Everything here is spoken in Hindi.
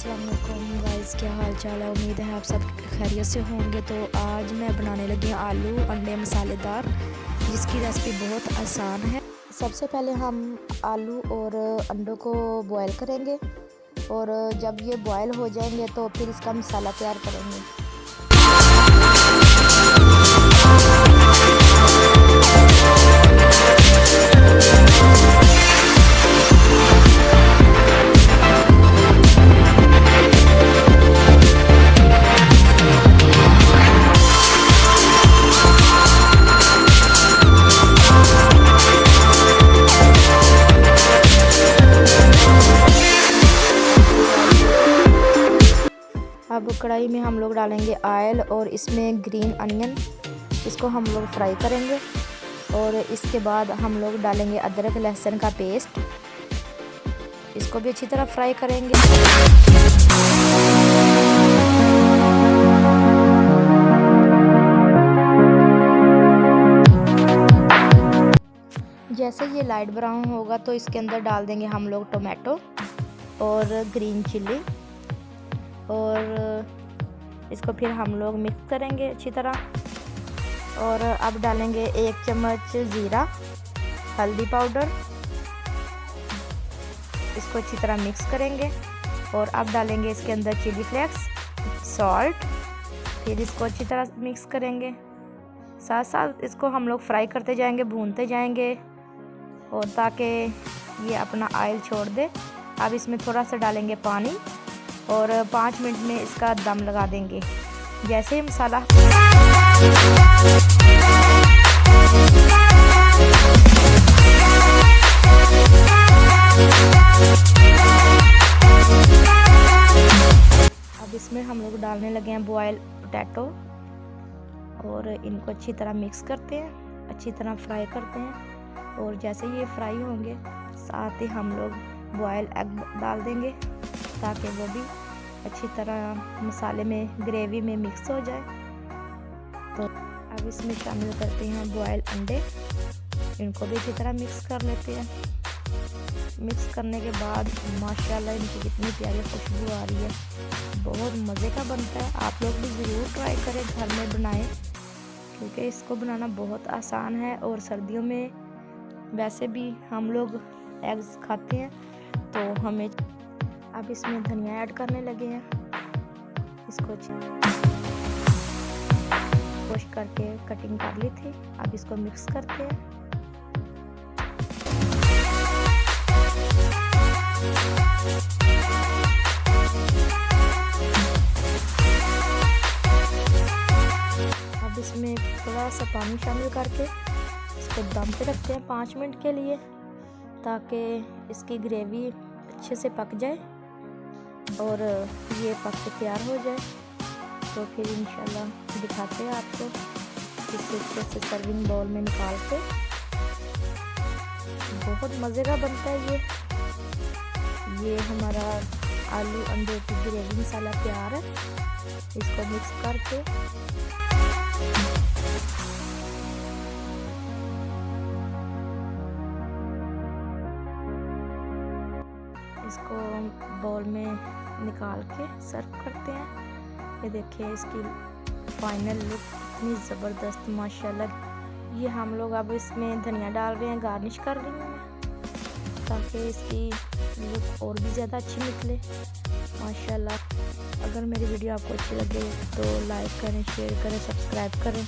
अस्सलाम वालेकुम गाइस, क्या हाल चाल है। उम्मीद है आप सब खैरियत से होंगे। तो आज मैं बनाने लगी हूँ आलू अंडे मसालेदार, जिसकी रेसिपी बहुत आसान है। सबसे पहले हम आलू और अंडों को बॉयल करेंगे और जब ये बॉयल हो जाएंगे तो फिर इसका मसाला तैयार करेंगे। अब कढ़ाई में हम लोग डालेंगे ऑयल और इसमें ग्रीन अनियन, इसको हम लोग फ्राई करेंगे। और इसके बाद हम लोग डालेंगे अदरक लहसुन का पेस्ट, इसको भी अच्छी तरह फ्राई करेंगे। जैसे ये लाइट ब्राउन होगा तो इसके अंदर डाल देंगे हम लोग टोमेटो और ग्रीन चिल्ली, और इसको फिर हम लोग मिक्स करेंगे अच्छी तरह। और अब डालेंगे 1 चम्मच ज़ीरा, हल्दी पाउडर, इसको अच्छी तरह मिक्स करेंगे। और अब डालेंगे इसके अंदर चिली फ्लेक्स, सॉल्ट, फिर इसको अच्छी तरह मिक्स करेंगे। साथ साथ इसको हम लोग फ्राई करते जाएंगे, भूनते जाएंगे, और ताकि ये अपना ऑयल छोड़ दे। अब इसमें थोड़ा सा डालेंगे पानी और 5 मिनट में इसका दम लगा देंगे। जैसे ही मसाला अब इसमें हम लोग डालने लगे हैं बॉयल पोटैटो, और इनको अच्छी तरह मिक्स करते हैं, अच्छी तरह फ्राई करते हैं। और जैसे ये फ्राई होंगे साथ ही हम लोग बॉयल एग डाल देंगे, ताकि वो भी अच्छी तरह मसाले में, ग्रेवी में मिक्स हो जाए। तो अब इसमें शामिल करते हैं बॉयल अंडे, इनको भी अच्छी तरह मिक्स कर लेते हैं। मिक्स करने के बाद माशाल्लाह इनकी कितनी प्यारी खुशबू आ रही है, बहुत मज़े का बनता है। आप लोग भी ज़रूर ट्राई करें, घर में बनाएं, क्योंकि इसको बनाना बहुत आसान है। और सर्दियों में वैसे भी हम लोग एग्स खाते हैं, तो हमें अब इसमें धनिया ऐड करने लगे हैं। इसको वॉश करके कटिंग कर ली थी, अब इसको मिक्स करते हैं। अब इसमें थोड़ा सा पानी शामिल करके इसको दम पे रखते हैं 5 मिनट के लिए, ताकि इसकी ग्रेवी अच्छे से पक जाए और ये पक के तैयार हो जाए। तो फिर इंशाल्लाह दिखाते हैं आपको इस तरीके से सर्विंग बाउल में निकाल के। बहुत मज़े का बनता है ये हमारा आलू अंडे की ग्रेवी मसाला तैयार है। इसको मिक्स करके इसको बाउल में निकाल के सर्व करते हैं। ये देखिए इसकी फाइनल लुक इतनी ज़बरदस्त माशाल्लाह। ये हम लोग अब इसमें धनिया डाल रहे हैं, गार्निश कर रही हूँ मैं, ताकि इसकी लुक और भी ज़्यादा अच्छी निकले माशाल्लाह। अगर मेरी वीडियो आपको अच्छी लगे तो लाइक करें, शेयर करें, सब्सक्राइब करें।